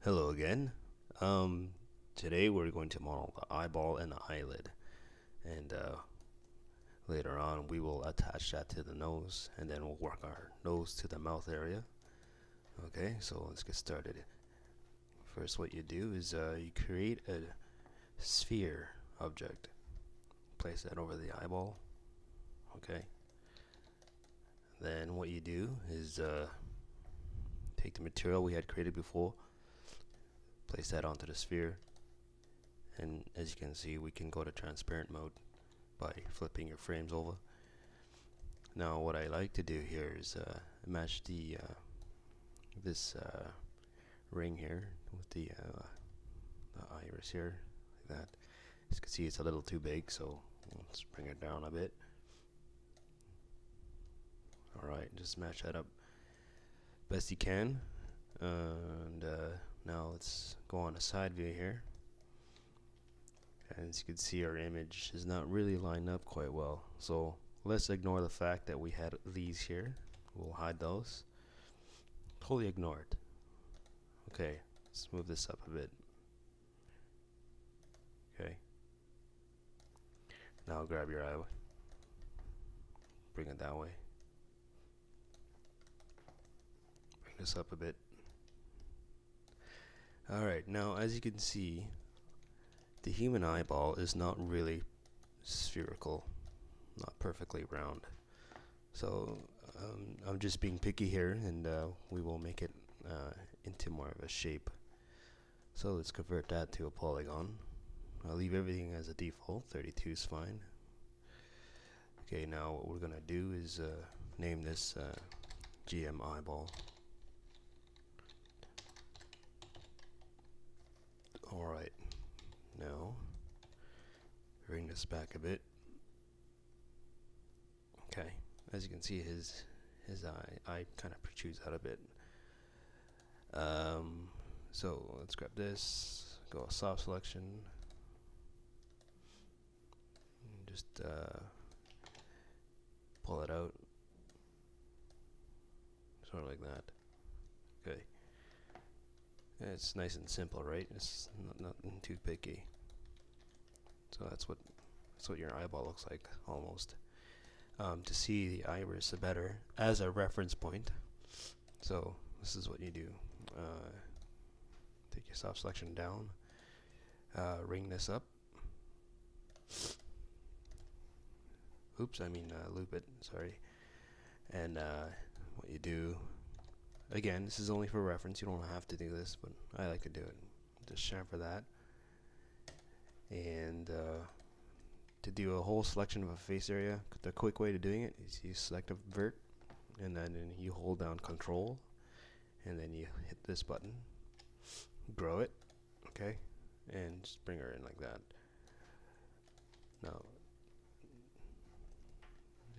Hello again. Um, Today we're going to model the eyeball and the eyelid, and later on we will attach that to the nose, and then we'll work our nose to the mouth area. Okay, so let's get started. First, what you do is you create a sphere object, place that over the eyeball. Okay. Then what you do is take the material we had created before, place that onto the sphere, and as you can see we can go to transparent mode by flipping your frames over. Now what I like to do here is match the this ring here with the iris here, like that. As you can see, it's a little too big, so let's bring it down a bit. Alright, just match that up best you can, and now let's go on a side view here. As you can see, our image is not really lined up quite well, so let's ignore the fact that we had these here. We'll hide those. Totally ignore it. Okay, let's move this up a bit. Okay, now grab your eye, bring it that way, bring this up a bit. Alright, now as you can see, the human eyeball is not really spherical, not perfectly round. So I'm just being picky here, and we will make it into more of a shape. So let's convert that to a polygon. I'll leave everything as a default. 32 is fine. Okay, now what we're gonna do is name this GM eyeball. Alright, now bring this back a bit. Okay, as you can see, his eye kind of protrudes out a bit. So let's grab this, go soft selection, and just pull it out, sort of like that. Okay, it's nice and simple, right? It's nothing too picky. So that's what your eyeball looks like, almost. To see the iris better as a reference point, so this is what you do. Take your soft selection down, ring this up. Oops, I mean loop it, sorry. And what you do, again, this is only for reference, you don't have to do this, but I like to do it. Just chamfer that. And to do a whole selection of a face area, the quick way to doing it is you select a vert, and then you hold down Control, and then you hit this button, grow it, okay, and just bring her in like that. Now,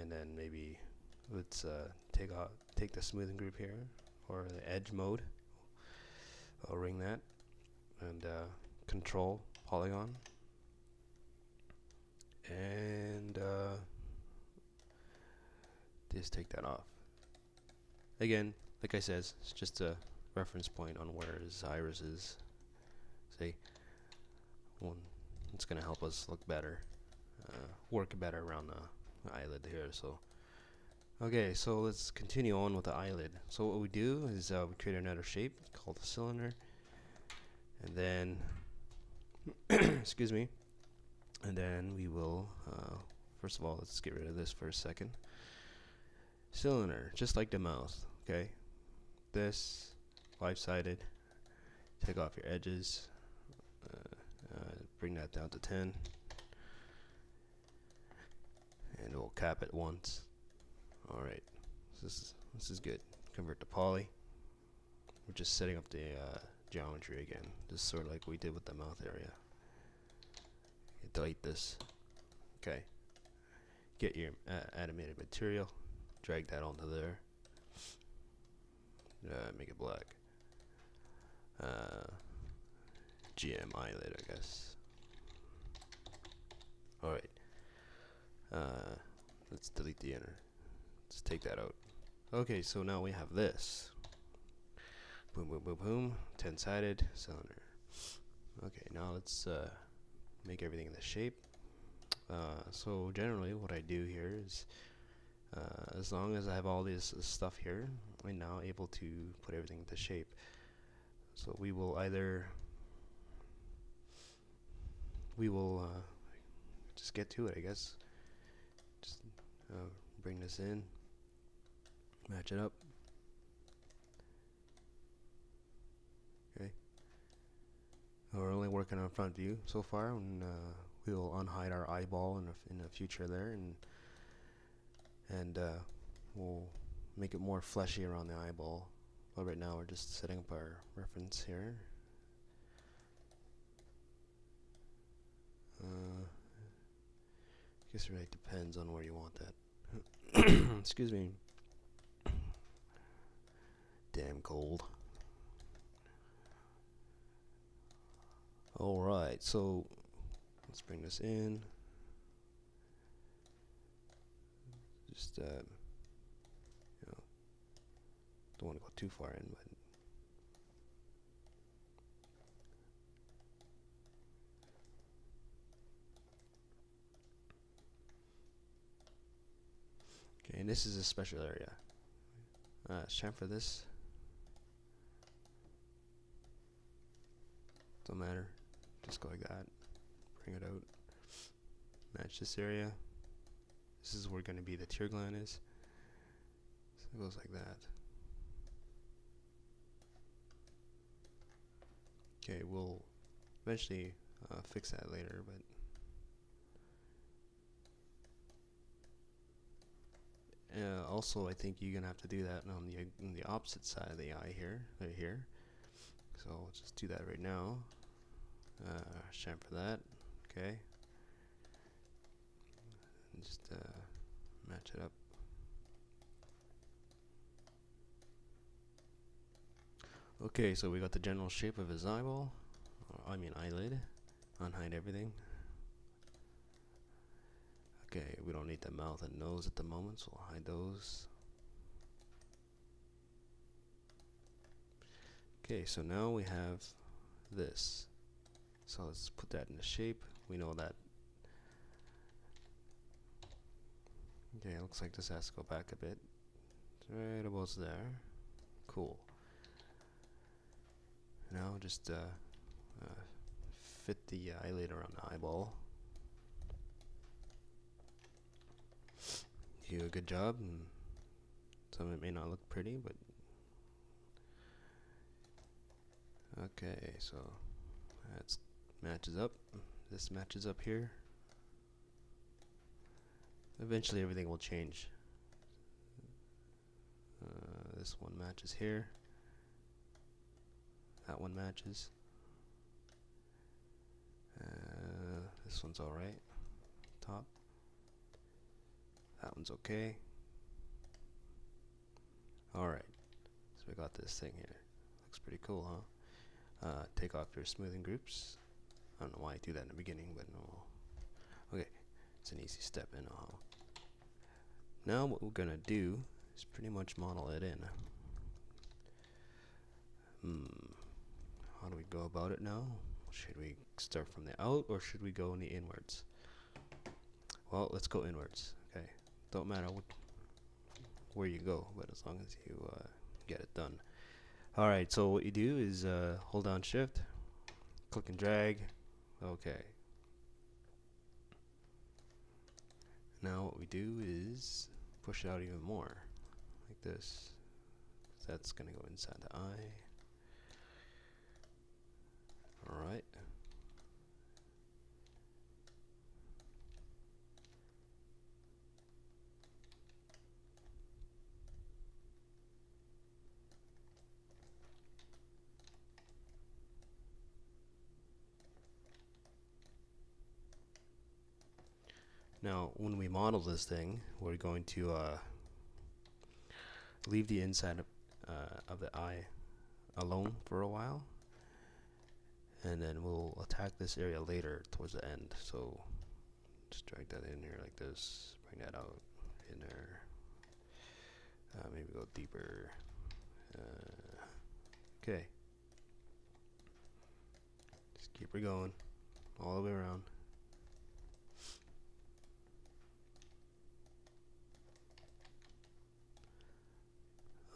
and then maybe let's take the smoothing group here, or the edge mode. I'll ring that, and Control polygon, and just take that off. Again, like I said, it's just a reference point on where his iris is. See, it's gonna help us look better, work better around the eyelid here. So okay, so let's continue on with the eyelid. So what we do is we create another shape called a cylinder, and then excuse me, and then we will first of all, let's get rid of this for a second. Cylinder, just like the mouth. Okay, this 5-sided, take off your edges, bring that down to 10, and we'll cap it once. Alright, so this is good. Convert to poly. We're just setting up the geometry again, just sort of like we did with the mouth area. You delete this. Okay, get your animated material, drag that onto there, make it black. GM eyelid, I guess. Alright, let's delete the inner. Let's take that out. Okay, so now we have this. Boom, boom, boom, boom. 10-sided cylinder. Okay, now let's make everything in the shape. So generally what I do here is as long as I have all this stuff here, I'm now able to put everything into shape. So we will just get to it, I guess. Just bring this in, match it up. Okay. We're only working on front view so far, and we will unhide our eyeball in the future there, and we'll make it more fleshy around the eyeball. But right now we're just setting up our reference here. I guess it really depends on where you want that. Excuse me. Damn cold. Alright, so let's bring this in. Just you know, don't want to go too far in, but okay, and this is a special area. Chamfer this. Don't matter. Just go like that. Bring it out. Match this area. This is where going to be the tear gland is. So it goes like that. Okay, we'll eventually fix that later, but also I think you're gonna have to do that on the opposite side of the eye here, right here. So we'll just do that right now. Chamfer that. Okay. And just match it up. Okay, so we got the general shape of his eyeball. I mean eyelid. Unhide everything. Okay, we don't need the mouth and nose at the moment, so we'll hide those. Okay, so now we have this. So let's put that in the shape. We know that. Okay, it looks like this has to go back a bit. It's right about there. Cool. Now just fit the eyelid around the eyeball. You do a good job, and some of it may not look pretty, but okay, so that matches up. This matches up here. Eventually everything will change. This one matches here. That one matches. This one's alright. Top. That one's okay. Alright. So we got this thing here. Looks pretty cool, huh? Take off your smoothing groups. I don't know why I do that in the beginning, but no. Okay. It's an easy step in. Now what we're gonna do is pretty much model it in. How do we go about it now? Should we start from the out, or should we go in the inwards? Well, let's go inwards. Okay, don't matter where you go, but as long as you get it done. Alright, so what you do is hold down shift, click and drag. Okay. Now what we do is push it out even more, like this. That's gonna go inside the eye. Alright. Now, when we model this thing, we're going to leave the inside of the eye alone for a while, and then we'll attack this area later towards the end. So just drag that in here like this, bring that out in there, maybe go deeper. Okay. Just keep her going all the way around.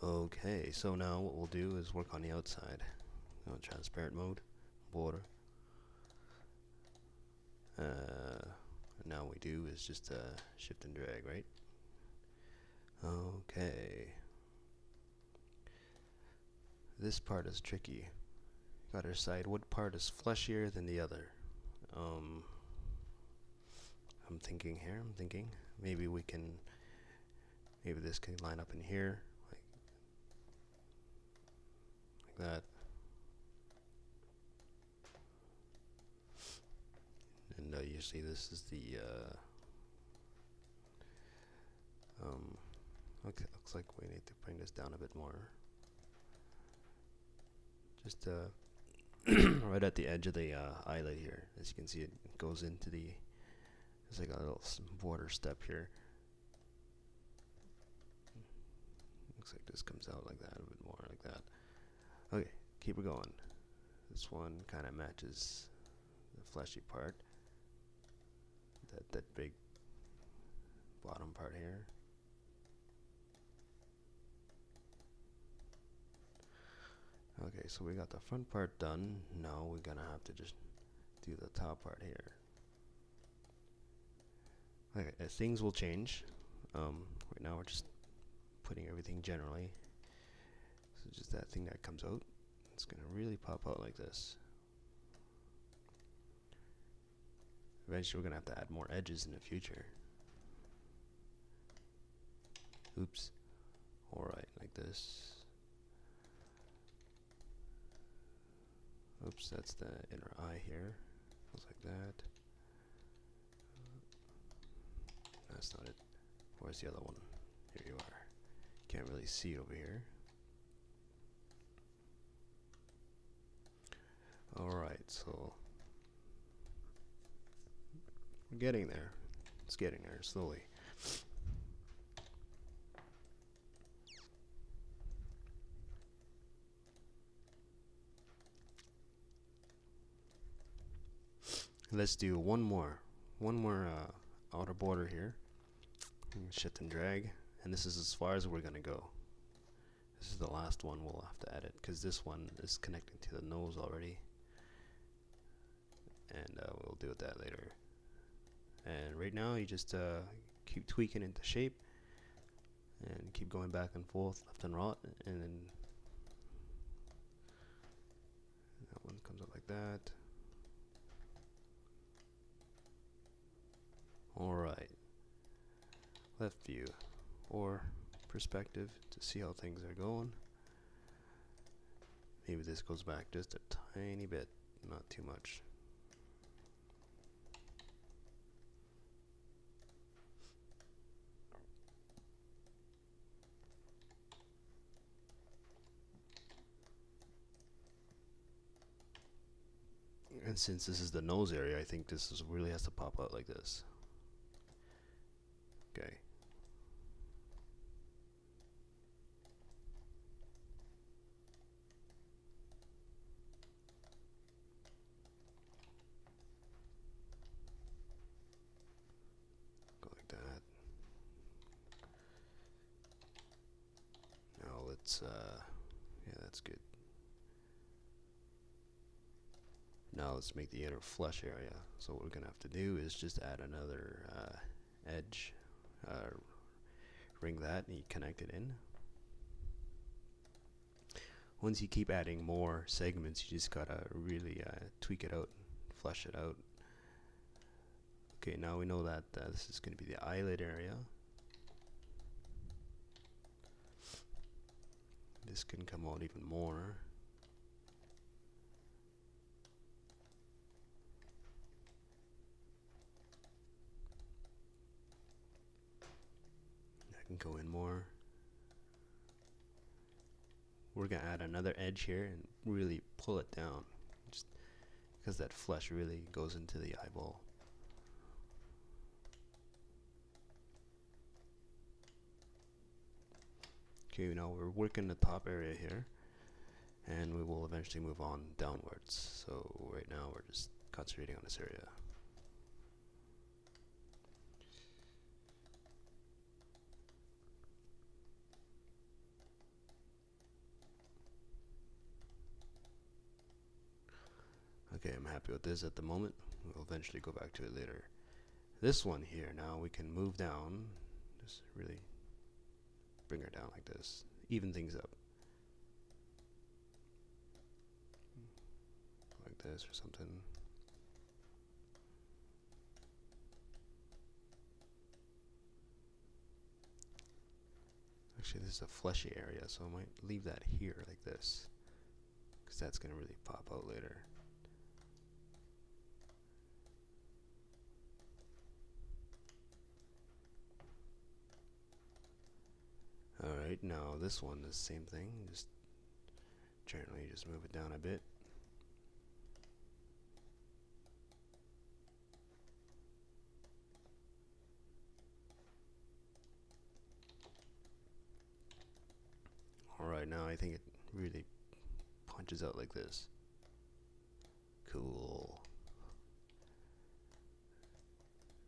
Okay, so now what we'll do is work on the outside. Transparent mode, border. Now we do is just shift and drag, right? Okay. This part is tricky. Gotta decide what part is fleshier than the other. I'm thinking here, maybe we can, maybe this can line up in here, like that. And you see this is the, okay, looks like we need to bring this down a bit more. Just right at the edge of the eyelid here. As you can see, it goes into the, there's like a little border step here. Looks like this comes out like that, a bit more like that. Okay, keep it going. This one kind of matches the fleshy part. That big bottom part here. Okay, so we got the front part done. Now we're gonna have to just do the top part here. Okay, things will change. Right now we're just putting everything generally. So just that thing that comes out, it's gonna really pop out like this. Eventually we're gonna have to add more edges in the future. Oops. Alright, like this. Oops, that's the inner eye here. Goes like that. That's not it. Where's the other one? Here you are. Can't really see it over here. Alright, so we're getting there. It's getting there slowly. Let's do one more outer border here. Shift and drag, and this is as far as we're gonna go. This is the last one we'll have to edit because this one is connecting to the nose already, and we'll deal with that later. And right now you just keep tweaking into shape and keep going back and forth, left and right, and then that one comes up like that. Alright, left view or perspective to see how things are going. Maybe this goes back just a tiny bit, not too much. And since this is the nose area, I think this really has to pop out like this. Okay. Go like that. Now let's, yeah, that's good. Now let's make the inner flesh area. So what we're gonna have to do is just add another edge. Ring that and you connect it in. Once you keep adding more segments, you just gotta really tweak it out, flesh it out. Okay, now we know that this is going to be the eyelid area. This can come out even more. I can go in more. We're going to add another edge here and really pull it down, just because that flesh really goes into the eyeball. Okay, now we're working the top area here. and we will eventually move on downwards. So right now we're just concentrating on this area. Okay, I'm happy with this at the moment. We'll eventually go back to it later. This one here, now we can move down, just really bring her down like this, even things up. Like this or something. Actually, this is a fleshy area, so I might leave that here like this, because that's going to really pop out later. Alright, now this one is the same thing, just generally just move it down a bit. Alright, now I think it really punches out like this. Cool.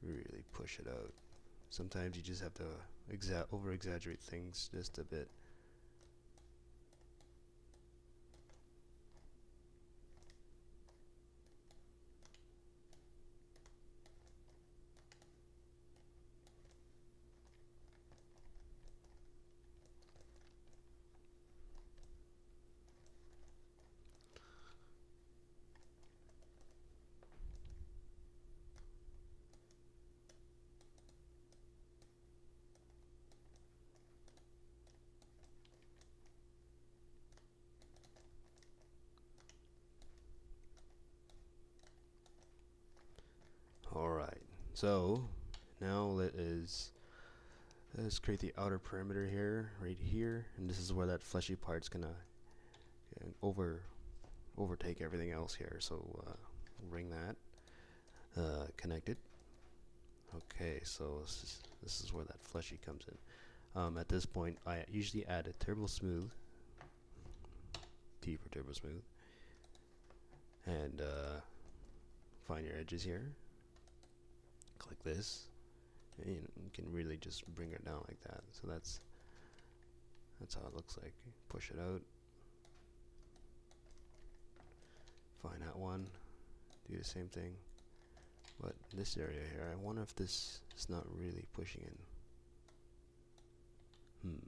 Really push it out. Sometimes you just have to over exaggerate things just a bit. Alright, so now let's create the outer perimeter here, right here, and this is where that fleshy part's gonna overtake everything else here. So ring that, connect it. Okay, so this is where that fleshy comes in. At this point, I usually add a turbo smooth, T for turbo smooth, and find your edges here. Click this, and you can really just bring it down like that. So that's how it looks like. Push it out, find that one, do the same thing. But this area here, I wonder if this is not really pushing in.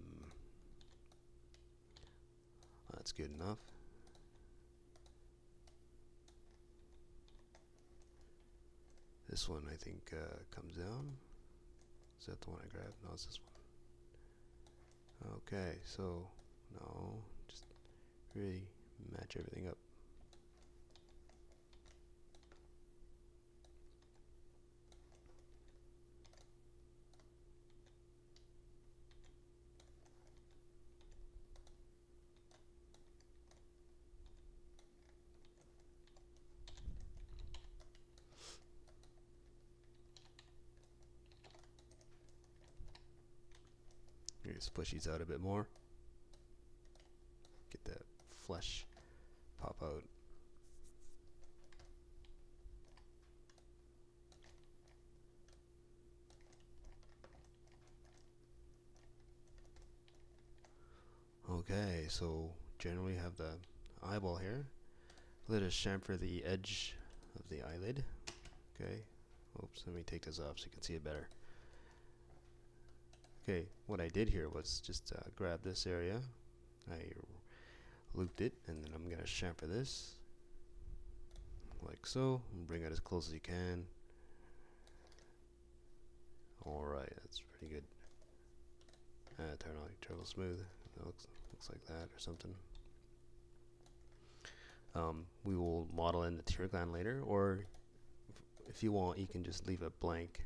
That's good enough. This one I think comes down. Is that the one I grabbed? No, it's this one. Okay, so no, just really match everything up. Just push these out a bit more. Get that flesh pop out. Okay, so generally have the eyeball here. Let us chamfer the edge of the eyelid. Okay. Oops, let me take this off so you can see it better. Okay, what I did here was just grab this area, I looped it, and then I'm going to chamfer this, like so, and bring it as close as you can. Alright, that's pretty good. Turn on turbo smooth, it looks like that or something. We will model in the tear gland later, or if you want, you can just leave it blank.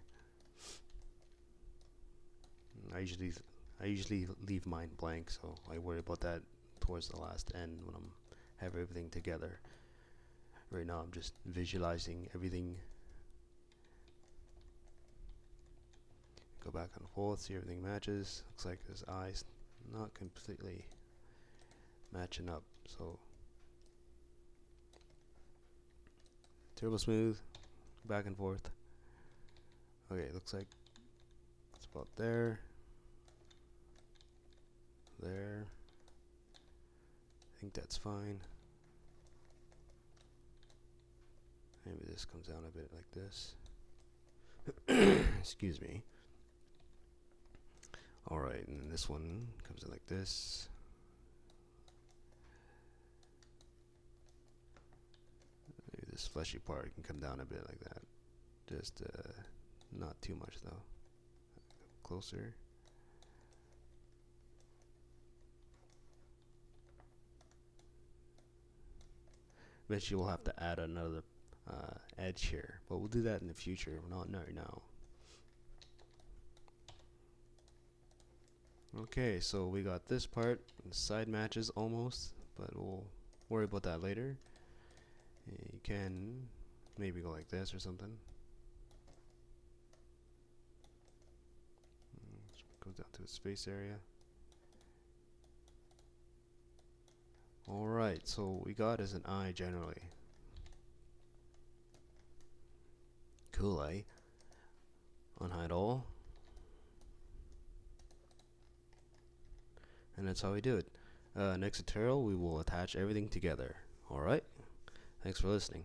I usually leave mine blank, so I worry about that towards the last end when I'm have everything together. Right now I'm just visualizing everything. Go back and forth, see everything matches. Looks like his eyes not completely matching up, so turbo smooth, back and forth. Okay, looks like it's about there. There. I think that's fine. Maybe this comes down a bit like this. Excuse me. Alright, and then this one comes in like this. Maybe this fleshy part can come down a bit like that. Just not too much though. Closer. Eventually we'll have to add another edge here, but we'll do that in the future, not right now. Okay, so we got this part, the side matches almost, but we'll worry about that later. You can maybe go like this or something. Goes down to its face area. Alright, so what we got is an eye generally. Cool, eh? Unhide all. And that's how we do it. Next tutorial we will attach everything together. Alright? Thanks for listening.